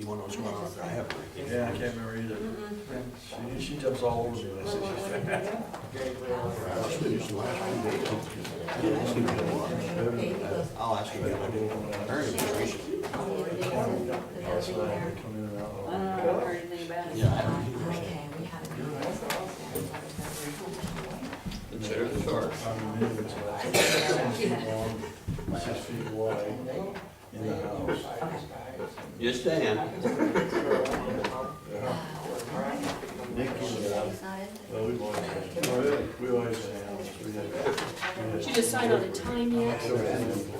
You wanna know what's going on? I have it. Yeah, I can't remember either. She jumps all over me. when I see she's- Must have been just the last few days. I'll ask you about it. Very recent. That's why they come in and out. I don't know, I haven't heard anything about it. Yeah, I haven't either. Consider the short. I mean, it's about 6 feet long, 6 feet wide in the house. Just saying. Nick is, well, we've always had, we always had animals. We had- Did you decide on a time yet?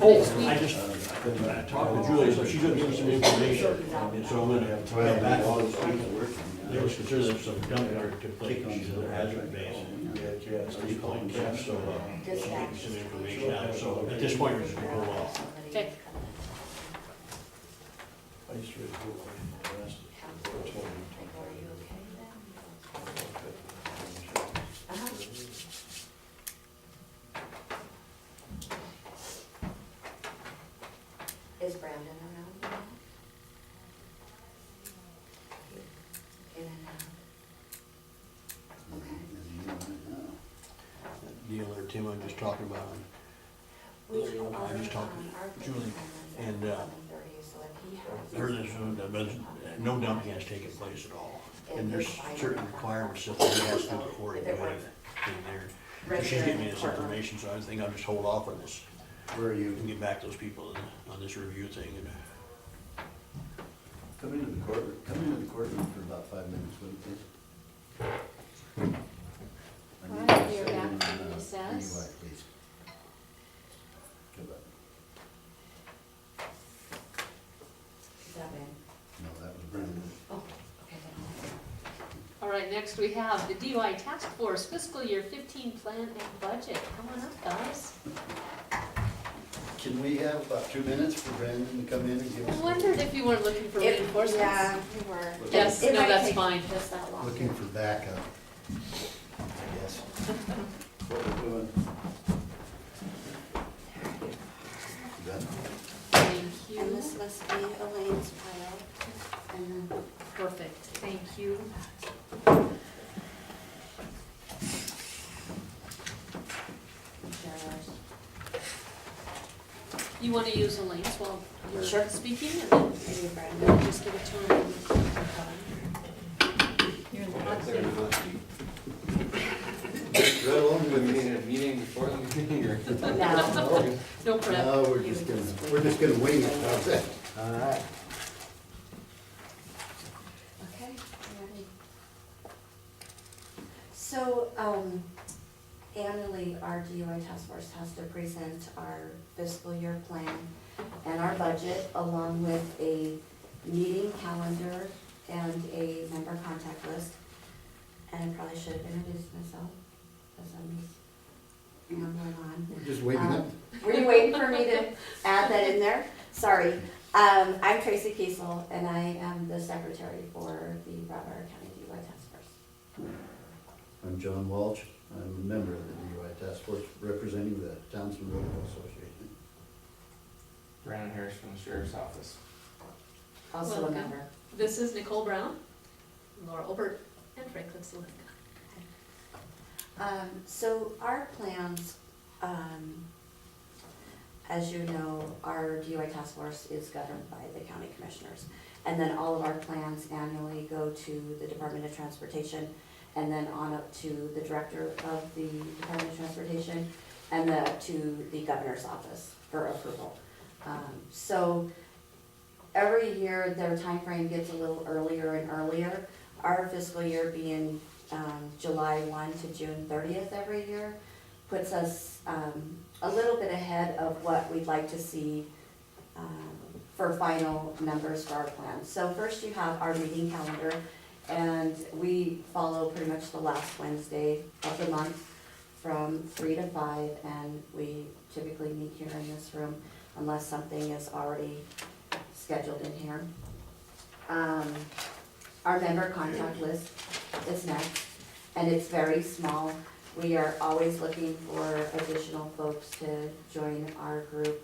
Oh, I just, I talked to Julie, so she's gonna give me some information, so I'm gonna have to try back all this week. There was considered some junkyard took place, she's in the hazard base. We had cats. What do you call them, cats, so, she'll give me some information out, so at this point, we're just gonna hold off. Okay. I used to read the book, the rest of it. Is Brandon around yet? In and out. Okay. Deal there, Tim, I'm just talking about, We have I just talked our to Julie, and, 11:30, so if he has. her, there's no dumping has taken place at all. And there's certain requirements that he has to do before he can do anything there. So she's getting me this information, so I think I'll just hold off on this. Where are you? And get back to those people on this review thing and. Come into the courtroom for about 5 minutes, would you please? I need All right, to we are sit back in from on, recess. DUI, please. Goodbye. Is that Ben? No, that was Brendan. Oh, okay. All right, next we have the DUI Task Force Fiscal Year 15 Plan and Budget. Come on up, guys. Can we have about 2 minutes for Brandon to come in and give I us? wondered if you weren't looking for If- reinforcements. Yeah, we were. Yes, It no, might that's take fine. Just that long. Looking for backup, I guess. What we're doing. Done? Thank you. And this must be Elaine's file. And then Perfect, thank you. Sheriff's. You want to use Elaine's while you're Sure. speaking, and then Maybe Brandon. we'll just give it to him. You're in the hot seat. Right along Do we with need a meeting before the meeting or? No. No prep. No, we're just gonna wing it, how's that? All right. Okay, ready. So, annually, our DUI task force has to present our fiscal year plan and our budget, along with a meeting calendar and a member contact list. And I probably should have introduced myself, because I'm rambling on. We're just waiting up. Were you waiting for me to add that in there? Sorry. I'm Tracy Kiesel, and I am the secretary for the Broward County DUI Task Force. I'm John Walsh, I'm a member of the DUI Task Force representing the Townsend Road Association. Brandon Harris from the Sheriff's Office. Also a Welcome. member. This is Nicole Brown, Laura Obert, and Franklin Select. So our plans, as you know, our DUI task force is governed by the county commissioners. And then all of our plans annually go to the Department of Transportation, and then on up to the director of the Department of Transportation, and to the governor's office for approval. So every year, their time frame gets a little earlier and earlier. Our fiscal year being July 1 to June 30th every year puts us a little bit ahead of what we'd like to see for final numbers for our plan. So first you have our meeting calendar, and we follow pretty much the last Wednesday of the month from 3 to 5, and we typically meet here in this room unless something is already scheduled in here. Our member contact list is next, and it's very small. We are always looking for additional folks to join our group,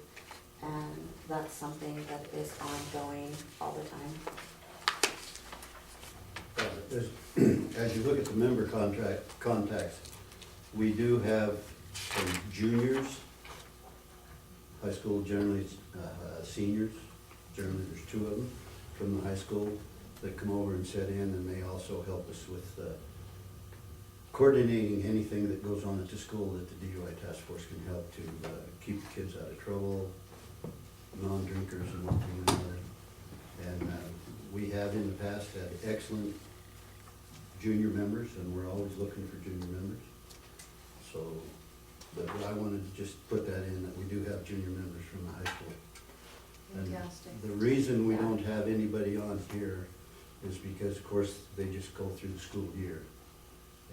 and that's something that is ongoing all the time. As you look at the member contacts, we do have some juniors, high school generally, seniors, generally there's 2 of them from the high school that come over and sit in, and they also help us with coordinating anything that goes on at the school that the DUI task force can help to keep the kids out of trouble, non-drinkers and one thing or another. And we have in the past had excellent junior members, and we're always looking for junior members. So, but I wanted to just put that in, that we do have junior members from the high school. And Fantastic. the reason we don't have anybody on here is because, of course, they just go through the school year.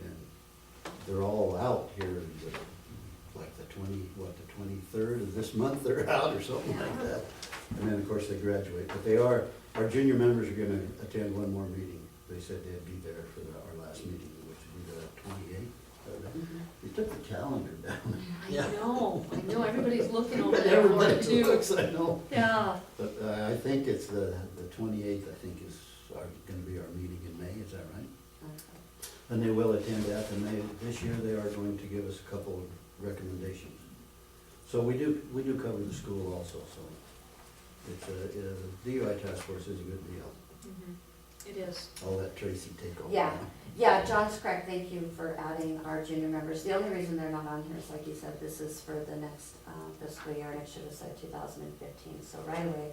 And they're all out here, like the 23rd of this month, they're out or something like that. And then, of course, they graduate. But they are, our junior members are gonna attend one more meeting. They said they'd be there for our last meeting, which would be the 28th. You took the calendar down. I know, everybody's looking over there for Everybody it too. looks, I know. Yeah, But I think it's the 28th, I think is gonna be our meeting in May, is that right? And they will attend that, and this year they are going to give us a couple of recommendations. So we do cover the school also, so it's the DUI task force is a good deal. it is. I'll let Tracy take over. Yeah. Yeah, John's correct, thank you for adding our junior members. The only reason they're not on here is, like you said, this is for the next fiscal year, and it should have said 2015. So right away,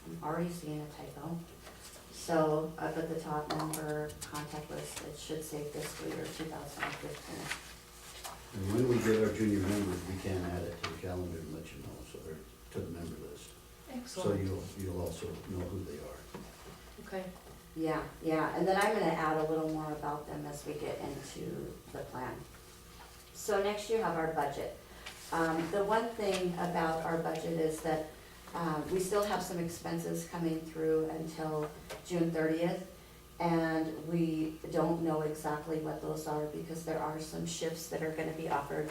I'm already seeing a typo. So up at the top, member contact list, it should say fiscal year 2015. And when we get our junior members, we can add it to the calendar and let you know, so they're to the member list. So Excellent. you'll also know who they are. Okay, Yeah, yeah, and then I'm gonna add a little more about them as we get into the plan. So next you have our budget. The one thing about our budget is that we still have some expenses coming through until June 30th. And we don't know exactly what those are because there are some shifts that are gonna be offered,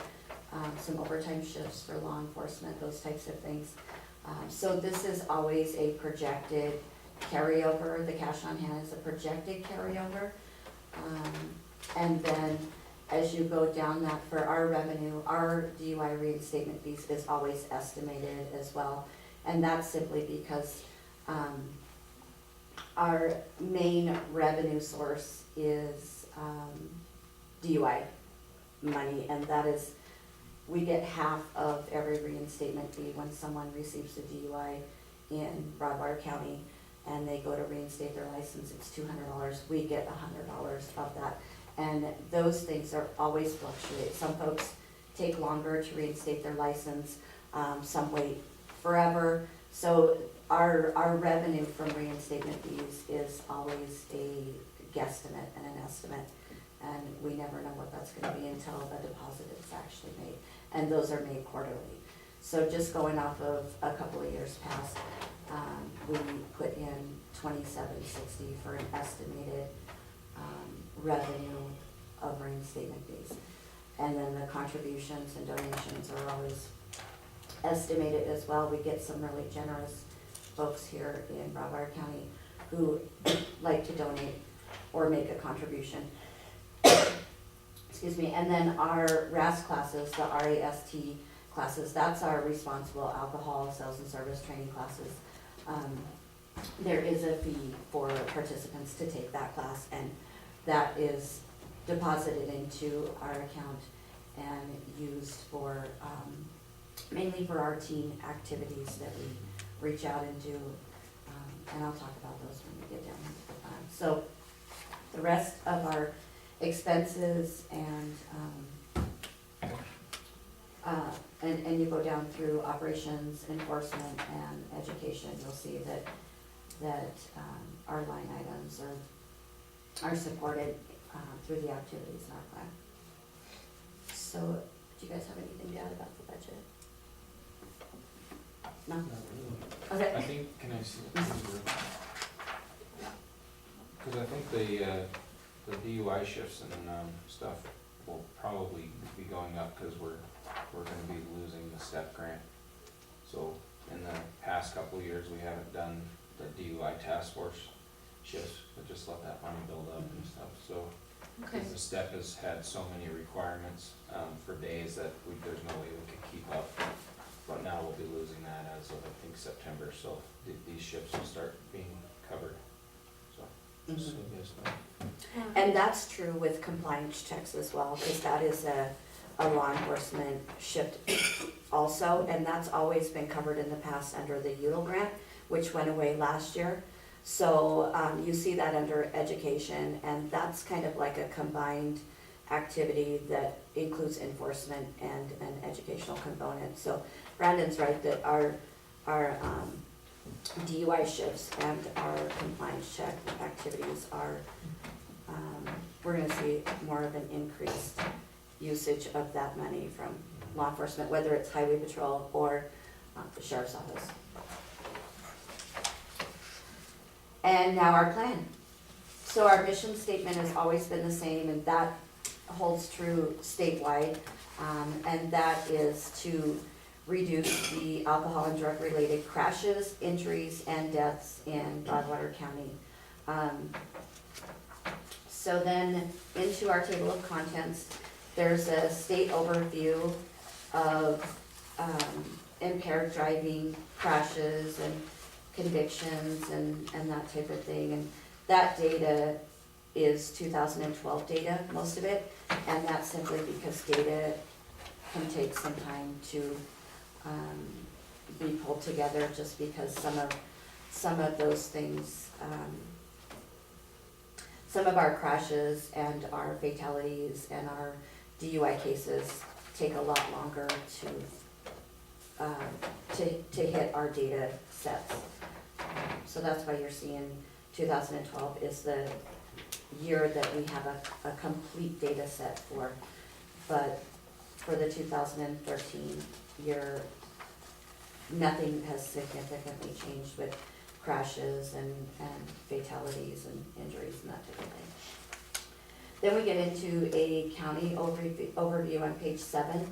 some overtime shifts for law enforcement, those types of things. So this is always a projected carryover. The cash on hand is a projected carryover. And then as you go down that for our revenue, our DUI reinstatement fees is always estimated as well. And that's simply because our main revenue source is DUI money, and that is, we get half of every reinstatement fee when someone receives a DUI in Broadwater County and they go to reinstate their license, it's $200, we get $100 of that. And those things are always fluctuate. Some folks take longer to reinstate their license, some wait forever. So our revenue from reinstatement fees is always a guesstimate and an estimate. And we never know what that's gonna be until a deposit is actually made. And those are made quarterly. So just going off of a couple of years past, we put in $2760 for an estimated revenue of reinstatement fees. And then the contributions and donations are always estimated as well. We get some really generous folks here in Broward County who like to donate or make a contribution. Excuse me. And then our RAST classes, the RAST classes, that's our responsible alcohol sales and service training classes. There is a fee for participants to take that class, and that is deposited into our account and used for mainly for our team activities that we reach out and do, and I'll talk about those when we get down into the plan. So the rest of our expenses and you go down through operations, enforcement, and education, you'll see that our line items are supported through the activities in our plan. So, do you guys have anything to add about the budget? No? I Okay. think, can I see? Because I think the DUI shifts and stuff will probably be going up because we're gonna be losing the STEP grant. So in the past couple of years, we haven't done the DUI task force shifts, but just let that money build up and stuff, so. Okay, Because the step has had so many requirements, for days that there's no way we could keep up. But now we'll be losing that as of, I think, September, so these shifts will start being covered, so. Just so you guys know. And that's true with compliance checks as well, because that is a law enforcement shift also, and that's always been covered in the past under the UDL grant, which went away last year. So, you see that under education, and that's kind of like a combined activity that includes enforcement and an educational component. So Brandon's right that our DUI shifts and our compliance check activities are, we're gonna see more of an increased usage of that money from law enforcement, whether it's highway patrol or the sheriff's office. And now our plan. So our mission statement has always been the same, and that holds true statewide, and that is to reduce the alcohol and drug-related crashes, injuries, and deaths in Broadwater County. So then, into our table of contents, there's a state overview of impaired driving, crashes, and convictions, and that type of thing. And that data is 2012 data, most of it, and that's simply because data can take some time to be pulled together, just because some of those things, some of our crashes and our fatalities and our DUI cases take a lot longer to hit our data sets. So that's why you're seeing 2012 is the year that we have a complete data set for. But for the 2013 year, nothing has significantly changed with crashes and fatalities and injuries and that type of thing. Then we get into a county overview on page 7.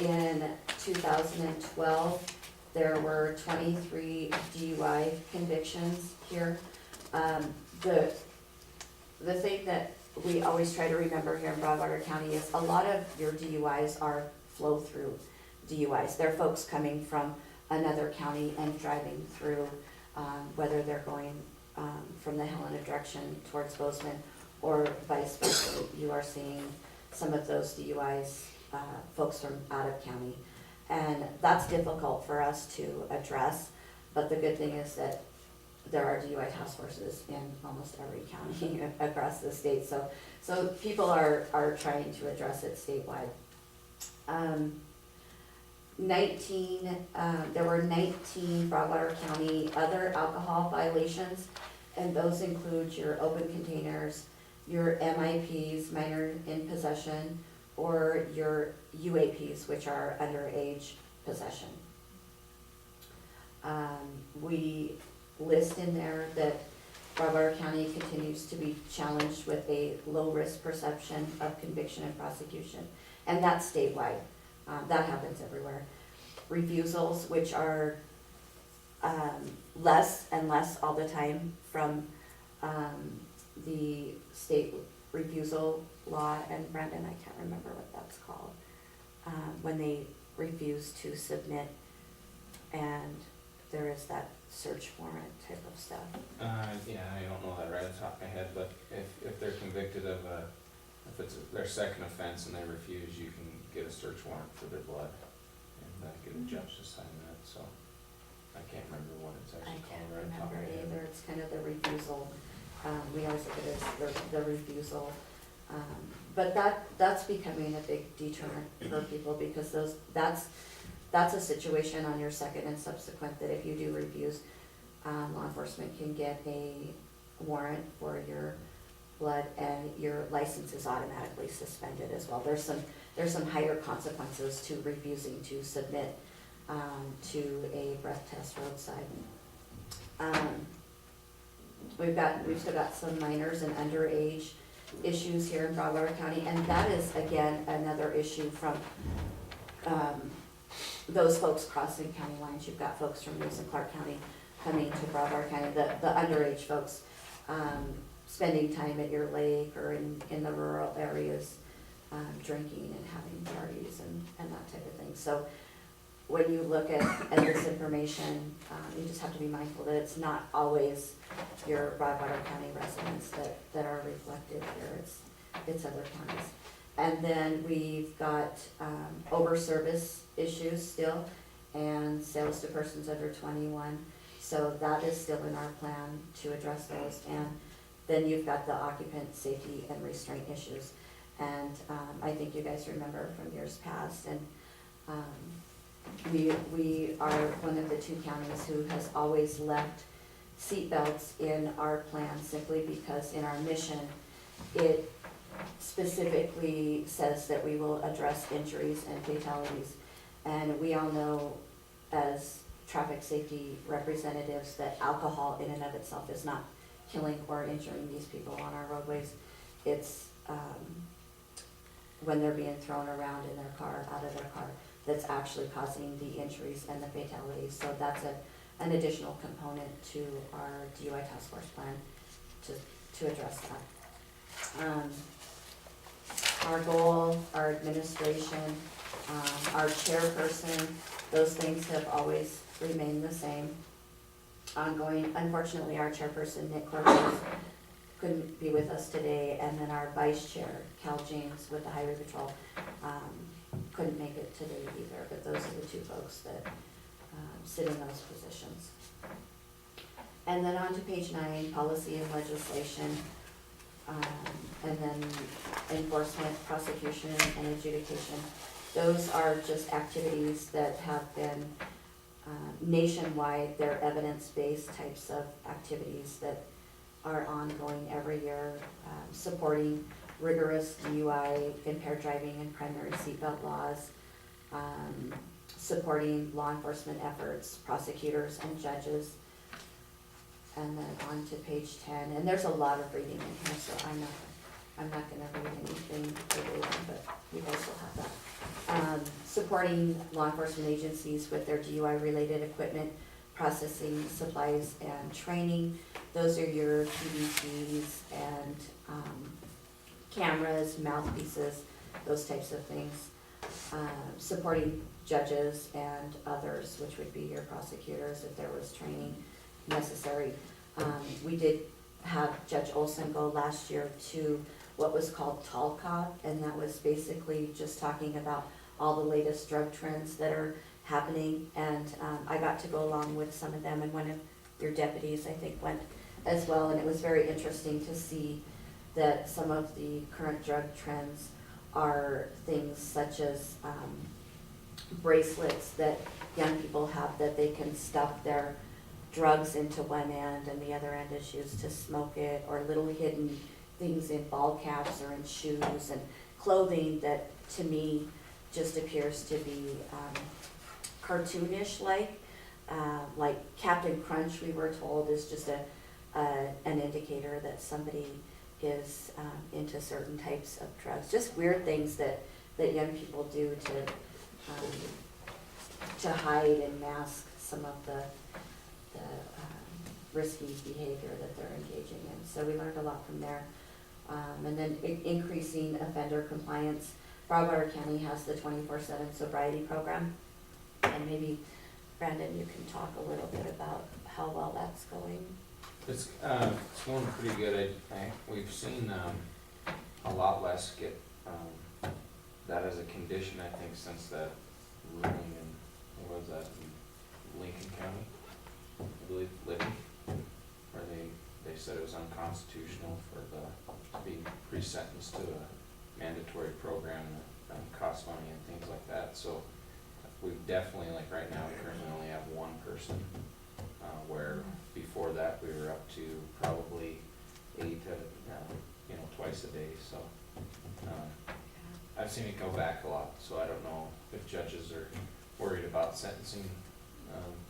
In 2012, there were 23 DUI convictions here. The thing that we always try to remember here in Broadwater County is a lot of your DUIs are flow-through DUIs. They're folks coming from another county and driving through, whether they're going from the Helena direction towards Bozeman or vice versa. You are seeing some of those DUIs, folks from out of county. And that's difficult for us to address, but the good thing is that there are DUI task forces in almost every county across the state, so people are trying to address it statewide. 19, there were 19 Broadwater County other alcohol violations, and those include your open containers, your MIPs, minor in possession, or your UAPs, which are underage possession. We list in there that Broadwater County continues to be challenged with a low-risk perception of conviction and prosecution, and that's statewide. That happens everywhere. Refusals, which are less and less all the time from the state refusal law, and Brandon, I can't remember what that's called, when they refuse to submit and there is that search warrant type of stuff. Yeah, I don't know that right off the top of my head, but if they're convicted of if it's their second offense and they refuse, you can get a search warrant for their blood and get a judge to sign that, so I can't remember what it's I actually can't called right off the top of remember my head. either, it's kind of the refusal, we always look at it as the refusal. But that's becoming a big deterrent for people, because that's a situation on your second and subsequent that if you do refuse, law enforcement can get a warrant for your blood and your license is automatically suspended as well. There's some higher consequences to refusing to submit to a breath test roadside. We've still got some minors and underage issues here in Broadwater County, and that is again another issue from those folks crossing county lines. You've got folks from Lewis and Clark County coming to Broward County, the underage folks, spending time at your lake or in the rural areas, drinking and having parties and that type of thing. So when you look at this information, you just have to be mindful that it's not always your Broadwater County residents that are reflected here, it's other counties. And then we've got over-service issues still, and sales to persons under 21. So that is still in our plan to address those. And then you've got the occupant safety and restraint issues. And I think you guys remember from years past, and we are one of the 2 counties who has always left seatbelts in our plan simply because in our mission, it specifically says that we will address injuries and fatalities. And we all know as traffic safety representatives that alcohol in and of itself is not killing or injuring these people on our roadways. It's when they're being thrown around in their car, out of their car, that's actually causing the injuries and the fatalities. So that's an additional component to our DUI task force plan to address that. Our goal, our administration, our chairperson, those things have always remained the same. Ongoing, unfortunately, our chairperson, Nick Cortez, couldn't be with us today, and then our vice chair, Cal James, with the Highway Patrol, couldn't make it today either, but those are the 2 folks that sit in those positions. And then on to page 9, policy and legislation, and then enforcement, prosecution, and adjudication. Those are just activities that have been nationwide. They're evidence-based types of activities that are ongoing every year, supporting rigorous DUI, impaired driving, and primary seatbelt laws, supporting law enforcement efforts, prosecutors and judges. And then on to page 10, and there's a lot of reading in here, so I'm not gonna read anything verbatim, but you guys will have that. Supporting law enforcement agencies with their DUI-related equipment, processing, supplies, and training. Those are your PDTs and cameras, mouthpieces, those types of things. Supporting judges and others, which would be your prosecutors if there was training necessary. We did have Judge Olson go last year to what was called TALCOT, and that was basically just talking about all the latest drug trends that are happening. And I got to go along with some of them, and one of your deputies, I think, went as well. And it was very interesting to see that some of the current drug trends are things such as bracelets that young people have that they can stuff their drugs into one end and the other end is used to smoke it, or little hidden things in ball caps or in shoes, and clothing that to me just appears to be cartoonish like Captain Crunch, we were told, is just an indicator that somebody is into certain types of drugs. Just weird things that young people do to hide and mask some of the risky behavior that they're engaging in. So we learned a lot from there. And then increasing offender compliance. Broadwater County has the 24/7 sobriety program. And maybe, Brandon, you can talk a little bit about how well that's going. It's going pretty good. We've seen a lot less get that as a condition, I think, since that ruling in, what was that, in Lincoln County, I believe, Libby, where they said it was unconstitutional to be pre-sentenced to a mandatory program that costs money and things like that. So we've definitely, like right now, we currently only have 1 person, where before that we were up to probably 8 twice a day. So I've seen it go back a lot, so I don't know if judges are worried about sentencing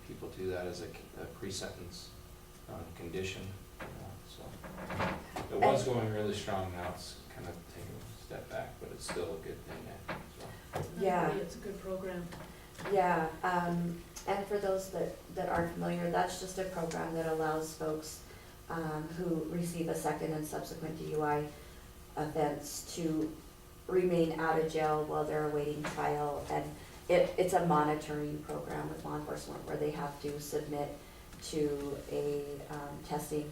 people to that as a pre-sentence condition. So it was going really strong, now it's kind of taking a step back, but it's still a good thing, I think. So. Yeah. It's a good program. Yeah, And for those that aren't familiar, that's just a program that allows folks who receive a second and subsequent DUI offense to remain out of jail while they're awaiting trial. And it's a monitoring program with law enforcement where they have to submit to a testing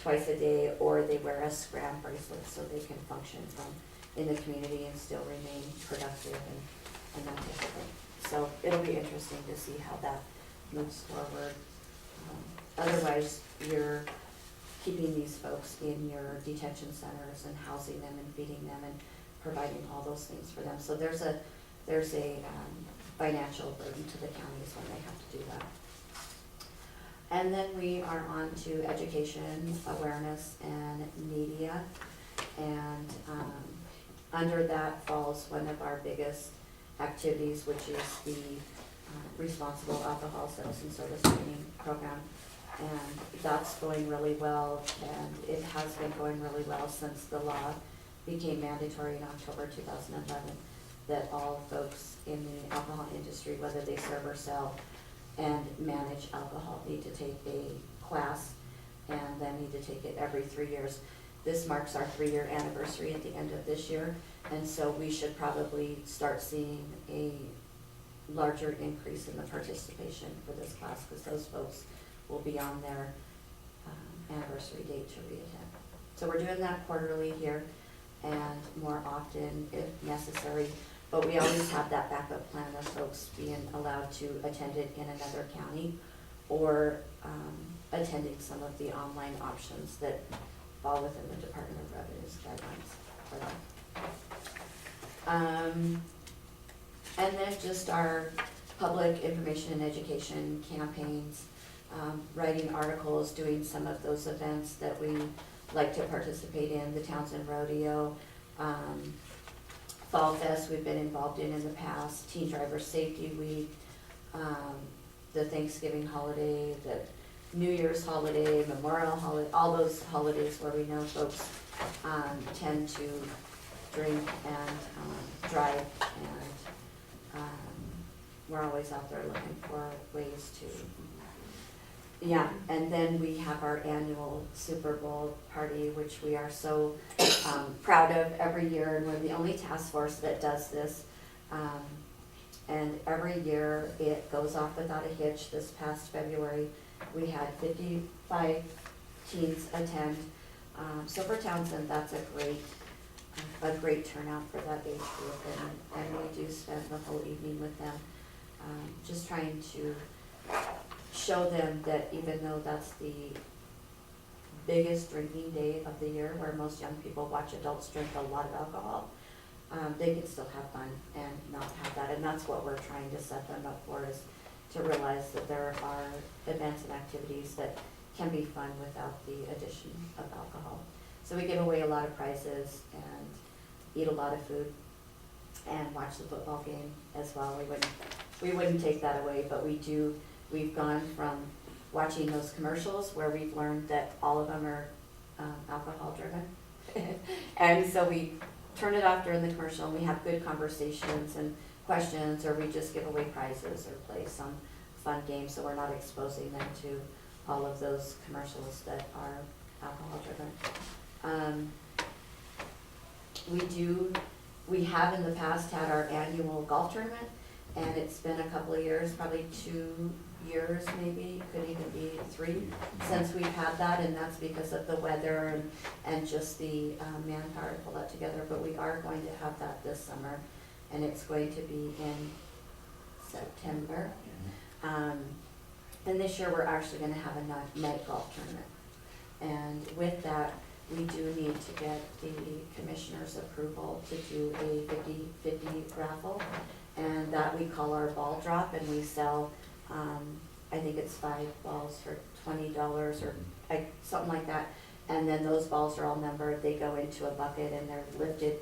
twice a day, or they wear a scram bracelet so they can function in the community and still remain productive and that type of thing. So it'll be interesting to see how that moves forward. Otherwise, you're keeping these folks in your detention centers and housing them and feeding them and providing all those things for them. So there's a financial burden to the counties when they have to do that. And then we are on to education, awareness, and media. And under that falls one of our biggest activities, which is the Responsible Alcohol Sales and Service Training Program. And that's going really well, and it has been going really well since the law became mandatory in October 2011, that all folks in the alcohol industry, whether they serve or sell and manage alcohol, need to take a class, and then need to take it every 3 years. This marks our 3-year anniversary at the end of this year, and so we should probably start seeing a larger increase in the participation for this class, because those folks will be on their anniversary date to reattend. So we're doing that quarterly here and more often if necessary, but we always have that backup plan of folks being allowed to attend it in another county or attending some of the online options that fall within the Department of Revenue's guidelines for that. And then just our public information and education campaigns, writing articles, doing some of those events that we like to participate in, the Townsend Rodeo, Fall Fest we've been involved in the past, Teen Driver Safety Week, the Thanksgiving holiday, the New Year's holiday, Memorial holiday, all those holidays where we know folks tend to drink and drive, and we're always out there looking for ways to. Yeah, and then we have our annual Super Bowl party, which we are so proud of every year, and we're the only task force that does this. And every year it goes off without a hitch. This past February, we had 55 teens attend. So for Townsend, that's a great turnout for that age group, and we do spend the whole evening with them, just trying to show them that even though that's the biggest drinking day of the year, where most young people watch adults drink a lot of alcohol, they can still have fun and not have that. And that's what we're trying to set them up for, is to realize that there are events and activities that can be fun without the addition of alcohol. So we give away a lot of prizes and eat a lot of food and watch the football game as well. We wouldn't take that away, but we do. We've gone from watching those commercials where we've learned that all of them are alcohol driven. And so we turn it off during the commercial and we have good conversations and questions, or we just give away prizes or play some fun games, so we're not exposing them to all of those commercials that are alcohol driven. We have in the past had our annual golf tournament, and it's been a couple of years, probably 2 years maybe, could even be 3, since we've had that, and that's because of the weather and just the manpower to pull that together. But we are going to have that this summer, and it's going to be in September. And this year we're actually gonna have a night golf tournament. And with that, we do need to get the commissioner's approval to do a 50-50 raffle. And that we call our ball drop, and we sell, I think it's 5 balls for $20 or something like that. And then those balls are all numbered, they go into a bucket and they're lifted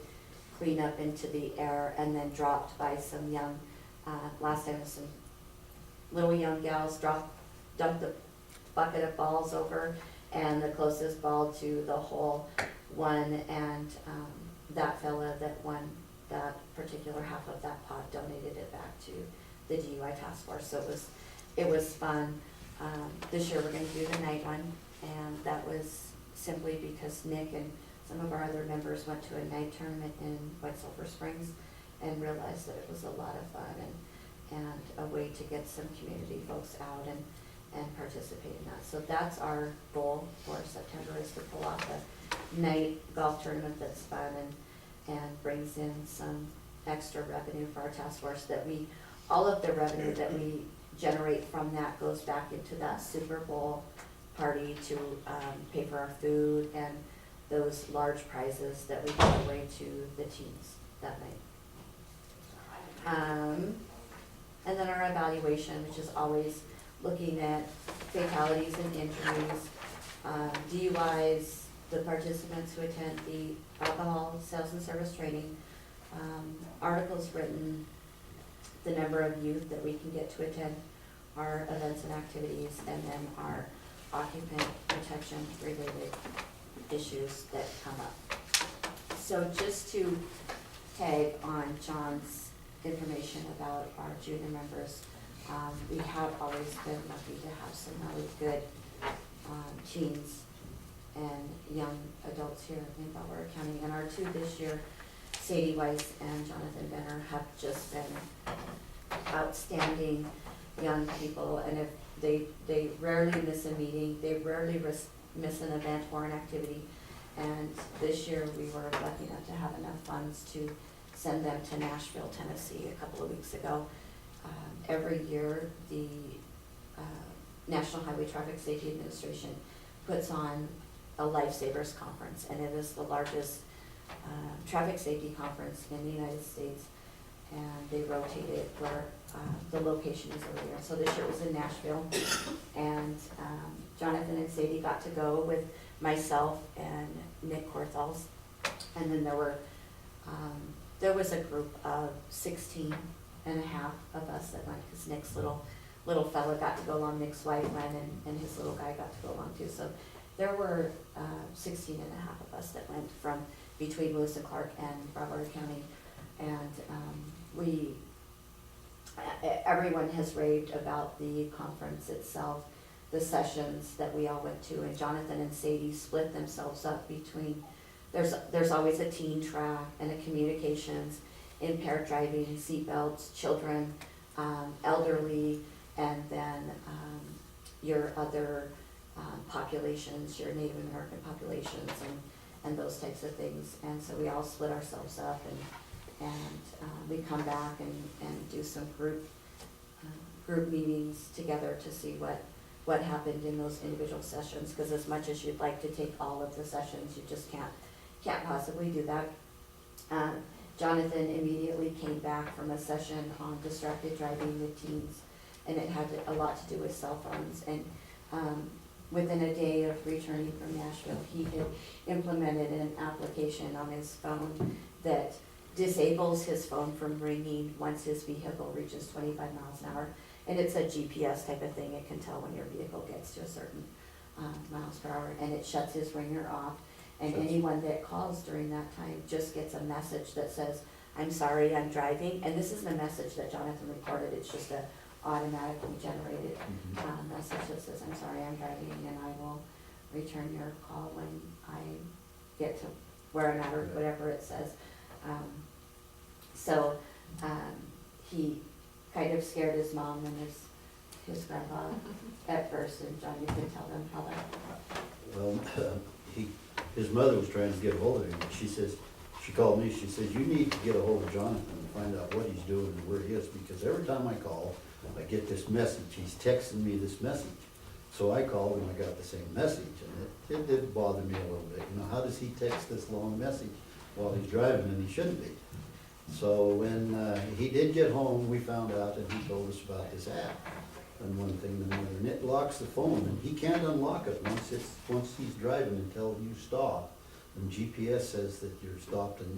clean up into the air and then dropped by some young, last time some little young gals dumped the bucket of balls over, and the closest ball to the hole won, and that fella that won that particular half of that pot donated it back to the DUI task force. So it was fun. This year we're gonna do the night one, and that was simply because Nick and some of our other members went to a night tournament in White Sulphur Springs and realized that it was a lot of fun and a way to get some community folks out and participate in that. So that's our goal for September, is to pull off a night golf tournament that's fun and brings in some extra revenue for our task force, that all of the revenue that we generate from that goes back into that Super Bowl party to pay for our food and those large prizes that we give away to the teams that night. And then our evaluation, which is always looking at fatalities and injuries, DUIs, the participants who attend the alcohol sales and service training, articles written, the number of youth that we can get to attend our events and activities, and then our occupant protection related issues that come up. So just to tag on John's information about our junior members, we have always been lucky to have some really good teens and young adults here in Bellwater County. And our two this year, Sadie Weiss and Jonathan Benner, have just been outstanding young people. And if they rarely miss a meeting, they rarely miss an event or an activity. And this year we were lucky enough to have enough funds to send them to Nashville, Tennessee a couple of weeks ago. Every year the National Highway Traffic Safety Administration puts on a Lifesavers Conference, and it is the largest traffic safety conference in the United States, and they rotate it where the location is earlier. So this year it was in Nashville, and Jonathan and Sadie got to go with myself and Nick Korthals, and then there was a group of 16 and a half of us that went, because Nick's little fella got to go along, Nick's wife went, and his little guy got to go along too. So there were 16 and a half of us that went from between Lewis and Clark and Broward County, and everyone has raved about the conference itself, the sessions that we all went to, and Jonathan and Sadie split themselves up between, there's always a teen track and a communications, impaired driving, seatbelts, children, elderly, and then your other populations, your Native American populations, and those types of things. And so we all split ourselves up, and we come back and do some group meetings together to see what happened in those individual sessions, because as much as you'd like to take all of the sessions, you just can't possibly do that. Jonathan immediately came back from a session on distracted driving with teens, and it had a lot to do with cell phones. And within a day of returning from Nashville, he had implemented an application on his phone that disables his phone from ringing once his vehicle reaches 25 miles an hour. And it's a GPS type of thing. It can tell when your vehicle gets to a certain miles per hour, and it shuts his ringer off. And anyone that calls during that time just gets a message that says, "I'm sorry, I'm driving." And this isn't a message that Jonathan recorded, it's just a automatically generated message that says, "I'm sorry, I'm driving, and I will return your call when I get to where I'm at," or whatever it says. So he kind of scared his mom and his grandpa at first, and John, you can tell them how that. Well, his mother was trying to get a hold of him, and she called me, she says, "You need to get a hold of Jonathan and find out what he's doing and where he is, because every time I call, I get this message, he's texting me this message." So I called and I got the same message, and it did bother me a little bit. How does he text this long message while he's driving, and he shouldn't be? So when he did get home, we found out, and he told us about this app. And one thing and another, and it locks the phone, and he can't unlock it once he's driving until you stop. And GPS says that you're stopped and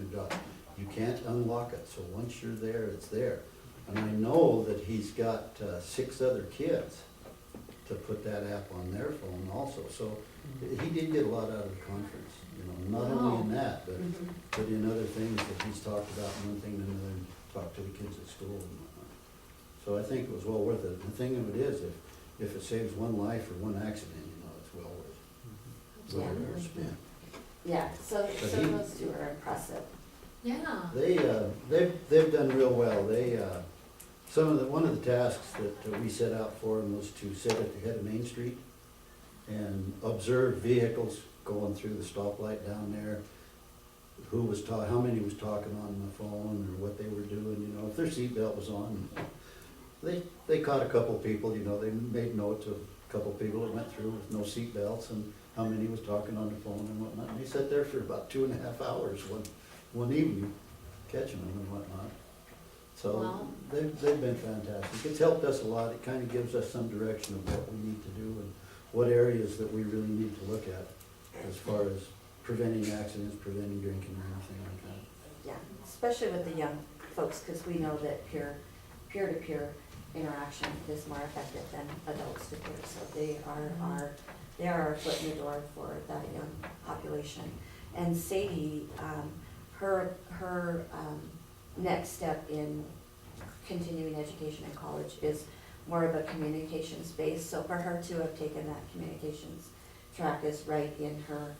you can't unlock it. So once you're there, it's there. And I know that he's got 6 other kids to put that app on their phone also. So he did get a lot out of the conference, not only in that, but in other things that he's talked about, and one thing and another, talked to the kids at school and whatnot. So I think it was well worth it. The thing of it is, if it saves one life or one accident, you know, it's well worth whatever it's spent. Yeah, so But so he- those two are impressive. Yeah. They've done real well. One of the tasks that we set out for them was to sit at the head of Main Street and observe vehicles going through the stoplight down there, how many was talking on the phone or what they were doing, you know, if their seatbelt was on. They caught a couple people, you know, they made notes of a couple people that went through with no seatbelts and how many was talking on the phone and whatnot. And they sat there for about 2.5 hours one evening, catching them and whatnot. So Wow. they've been fantastic. It's helped us a lot. It kind of gives us some direction of what we need to do and what areas that we really need to look at as far as preventing accidents, preventing drinking or anything like that. Yeah, especially with the young folks, because we know that peer-to-peer interaction is more effective than adults to peer. So they are our foot in the door for that young population. And Sadie, her next step in continuing education in college is more of a communications base. So for her to have taken that communications track is right in her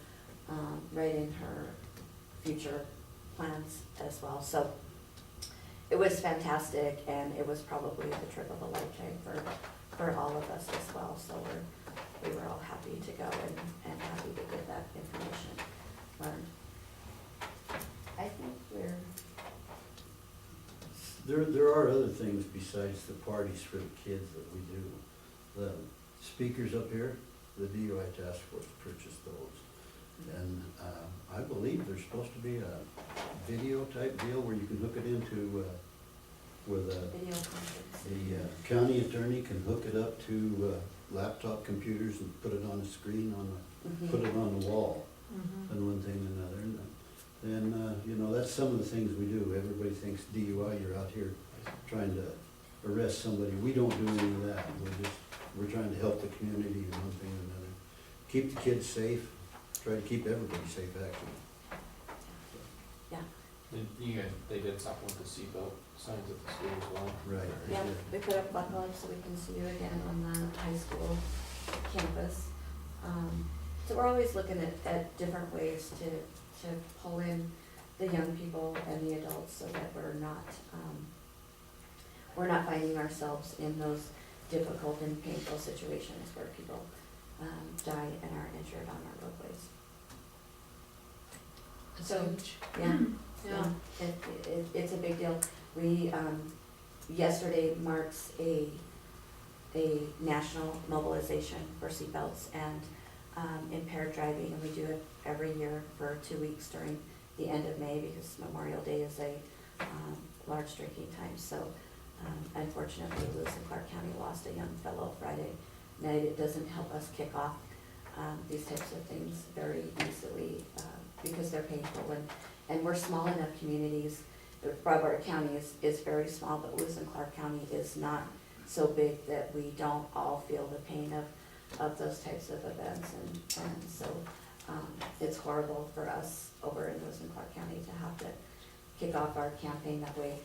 future plans as well. So it was fantastic, and it was probably the trip of a lifetime for all of us as well. So we were all happy to go and happy to get that information learned. I think There are other things besides the parties for the kids that we do. The speakers up here, the DUI task force purchased those. And I believe there's supposed to be a video type deal where you can hook it into, where the video conference. county attorney can hook it up to laptop computers and put it on a screen put it on the wall, and one thing and another. And you know, that's some of the things we do. Everybody thinks DUI, you're out here trying to arrest somebody. We don't do any of that. We're trying to help the community and one thing and another. Keep the kids safe, try to keep everybody safe, actually. They did something with the seatbelt signs at the school as well. Right. Yeah, we put up buckle up so we can see you again on the high school campus. So we're always looking at different ways to pull in the young people and the adults so that we're not finding ourselves in those difficult and painful situations where people die and are injured on our roadways. That's So, huge. Yeah. Yeah. It's a big deal. We, yesterday marks a national mobilization for seatbelts and impaired driving, and we do it every year for 2 weeks during the end of May because Memorial Day is a large drinking time. So unfortunately, Lewis and Clark County lost a young fellow Friday night. It doesn't help us kick off these types of things very easily because they're painful, and we're small enough communities. Broward County is very small, but Lewis and Clark County is not so big that we don't all feel the pain of those types of events, and so it's horrible for us over in Lewis and Clark County to have to kick off our campaign that way.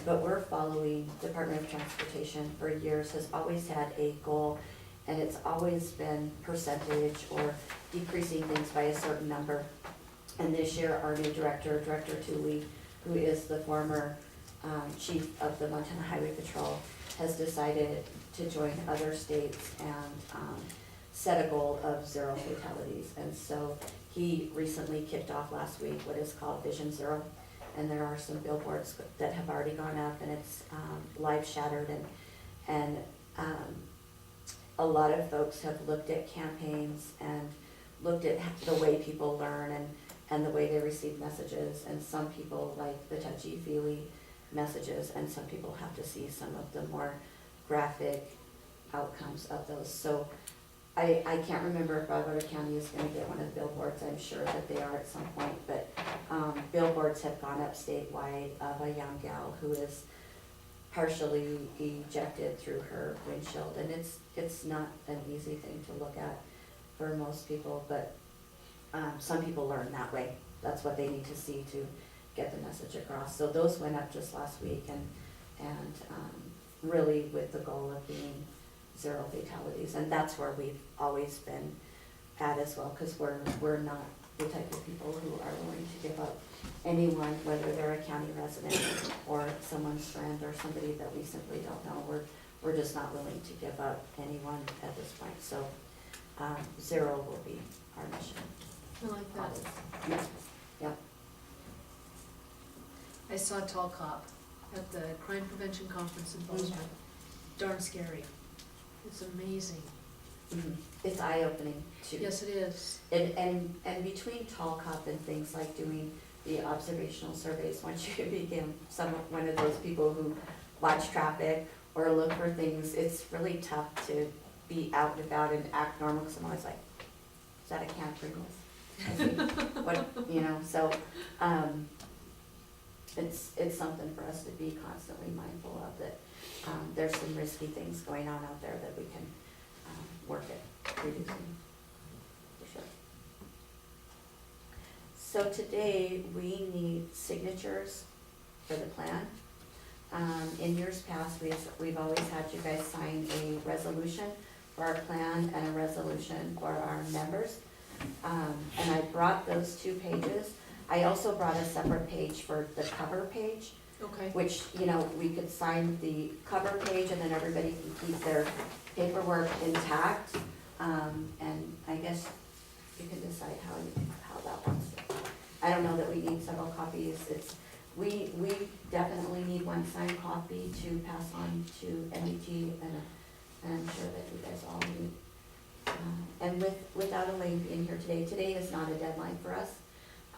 But we're following Department of Transportation for years, has always had a goal, and it's always been percentage or decreasing things by a certain number. And this year, our new director, Director Tooley, who is the former chief of the Montana Highway Patrol, has decided to join other states and set a goal of 0 fatalities. And so he recently kicked off last week what is called Vision Zero. And there are some billboards that have already gone up, and it's life shattered, and a lot of folks have looked at campaigns and looked at the way people learn and the way they receive messages, and some people like the touchy-feely messages, and some people have to see some of the more graphic outcomes of those. So I can't remember if Broward County is gonna get one of the billboards. I'm sure that they are at some point, but billboards have gone up statewide of a young gal who is partially ejected through her windshield, and it's not an easy thing to look at for most people, but some people learn that way. That's what they need to see to get the message across. So those went up just last week, and really with the goal of being 0 fatalities. And that's where we've always been at as well, because we're not the type of people who are willing to give up anyone, whether they're a county resident or someone's friend or somebody that we simply don't know. We're just not willing to give up anyone at this point. So 0 will be our mission. I like that. Always. Yes. Yep. I saw Tall Cop at the Crime Prevention Conference in Bozeman. Darn scary. It's amazing. Mhm. It's eye-opening too. Yes, it is. And between Tall Cop and things like doing the observational surveys, once you become one of those people who watch traffic or look for things, it's really tough to be out and about and act normal, because I'm always like, is that a can of Pringles? What, you know, so, it's something for us to be constantly mindful of, that, there's some risky things going on out there that we can, work at reducing, for sure. So today, we need signatures for the plan. In years past, we've always had you guys sign a resolution for our plan and a resolution for our members. And I brought those 2 pages. I also brought a separate page for the cover page, Okay. which, you know, we could sign the cover page and then everybody can keep their paperwork intact. And I guess you can decide how that wants to. I don't know that we need several copies. We definitely need one signed copy to pass on to MDT, and I'm sure that you guys all need. And without Elaine being here today is not a deadline for us.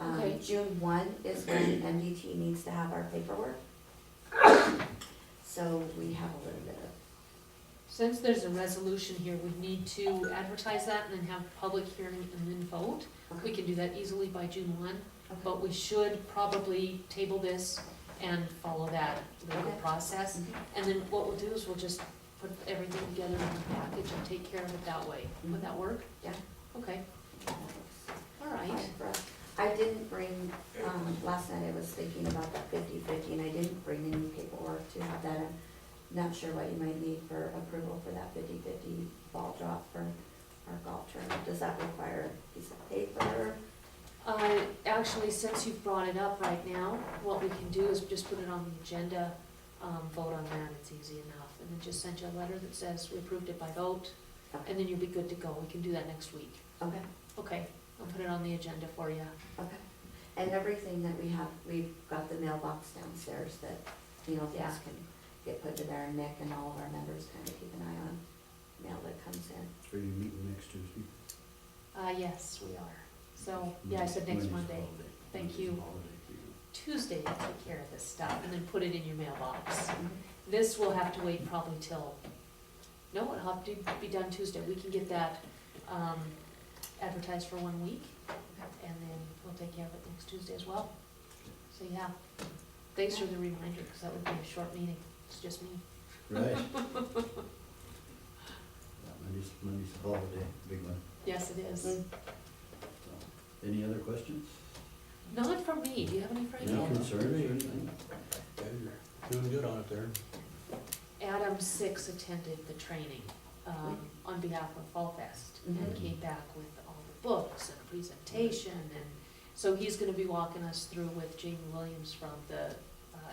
Okay. June 1 is when MDT needs to have our paperwork. So we have a little bit of, Since there's a resolution here, we need to advertise that and then have public hearing and then vote. We can do that easily by June 1, but we should probably table this and follow that little Okay. process. Mhm. And then what we'll do is we'll just put everything together in a package and take care of it that way. Would that work? Yeah. Okay, all right. fine for us. I didn't bring, last night I was thinking about that 50/50, and I didn't bring any paperwork to have that. I'm not sure what you might need for approval for that 50/50 ball drop for our golf tournament. Does that require a piece of paper? Actually, since you've brought it up right now, what we can do is just put it on the agenda, vote on that, it's easy enough. And then just send you a letter that says we approved it by vote, Okay. and then you'll be good to go. We can do that next week. Okay, Okay, I'll put it on the agenda for you. okay. And everything that we have, we've got the mailbox downstairs that, you know, things Yeah. can get put to there, and Nick and all of our members kind of keep an eye on mail that comes in. Are you meeting next Tuesday? Yes, we are. So, yeah, I said next Monday's Monday. holiday. Thank Monday's you. holiday for you. Tuesday, we'll take care of this stuff and then put it in your mailbox. Mhm. This will have to wait probably till, no, it'll have to be done Tuesday. We can get that advertised for 1 week, and then we'll take care of it next Tuesday as well. So, yeah, thanks for the reminder, because that would be a short meeting. It's just me. Right. Monday's a holiday, big one. Yes, it is. Mm. So, any other questions? Not from me. Do you have any, Frankie? Any concerns or anything? Doing good on it there. Adam Six attended the training on behalf of Fall Fest and Mhm. came back with all the books and a presentation, and so he's gonna be walking us through with Jamie Williams from the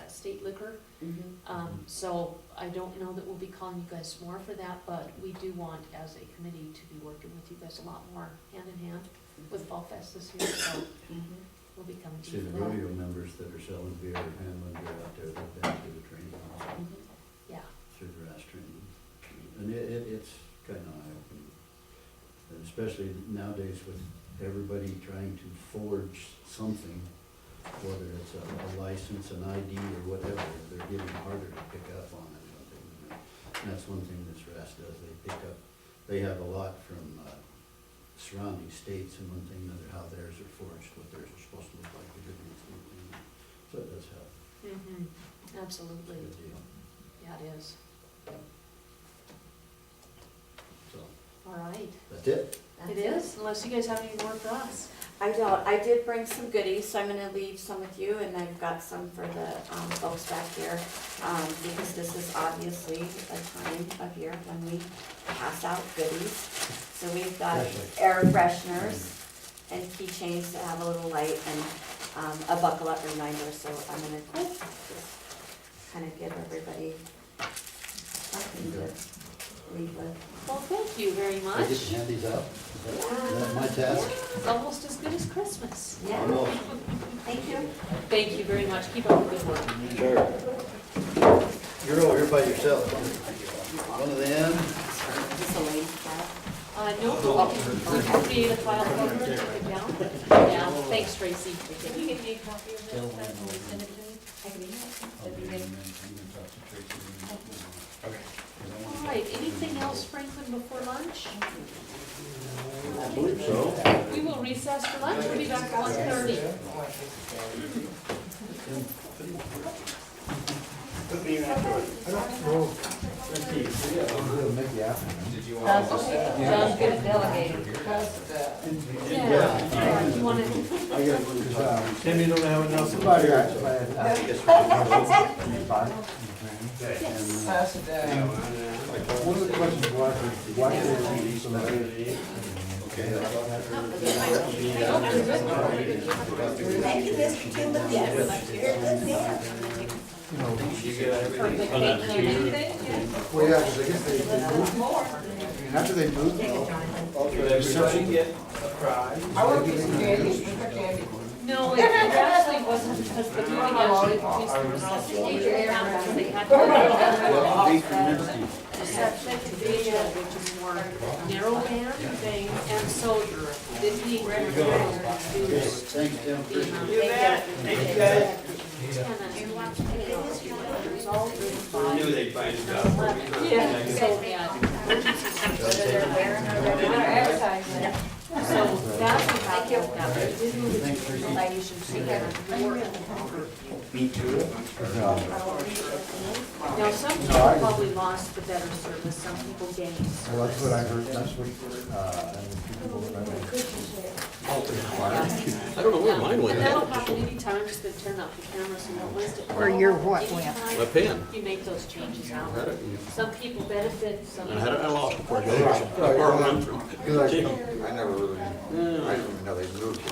state liquor. Mhm. So I don't know that we'll be calling you guys more for that, but we do want, as a committee, to be working with you guys a lot more hand in hand with Fall Fest this year, so Mhm. we'll be coming to See, you the for that. rodeo members that are selling beer or handling beer out there, they've been through the training also, Mhm. Yeah, through the RAS training. And it's kind of eye-opening. And especially nowadays with everybody trying to forge something, whether it's a license, an ID, or whatever, they're getting harder to pick up on it. And that's one thing this RAS does, they have a lot from surrounding states, and one thing or another, how theirs are forged, what theirs are supposed to look like, the difference. So it does help. It's absolutely. a good deal. Yeah, it is. So, All right. that's it. That's It is, unless you guys have any more for us. I I don't, I did bring some goodies, so I'm gonna leave some with you, and I've got some for the, folks back here. Because this is obviously a time of year when we pass out goodies. So we've got air fresheners and keychains that have a little light and, a buckle up reminder, so I'm gonna just kind of give everybody something to leave with. Well, thank you very I much. get to hand these out? Is that my task? It's almost as good as Christmas. Yeah, Almost. thank you. Thank you very much. Keep up the good work. Sure. You're over here by yourself. One of them. Just a lady file. No, we can create a file for it, take it down. Yeah, thanks, Tracy. Can you give me a copy of this, that when you send it to me? I can email it. All right, anything else, Franklin, before lunch? I believe so. We will recess for lunch. We'll be back at 1:30. Did you want to just? John's gonna delegate. Yeah. You want to? Tim, you don't have enough? Pass it down. One of the questions was, why did they so that Thank you, Mr. Timothy. Yes. Well, yeah, because I guess they moved. And after they moved, Everybody get a prize. I want to get some candy, candy. No, it actually wasn't because the moving actually increased the reception area down because they had to reception to video, which is more narrow band thing, and so the being reduced thanks, Tim. the amount You bet. Thank you, guys. They'd find it out. Yeah, so, yeah. Advertising. So that's what happened with that, but it did move it to the relation together. Me too. Now, some people probably lost the better service, some people gained. Well, that's what I heard, that's what, I don't know where mine went. And that'll happen anytime, I'm just gonna turn off the camera so you don't list it. Or your what went? Anytime My pen. You make those changes out. I had it, Some people benefit, some. I had it, I lost it before I got here. I never really, I Yeah. didn't even know they moved it.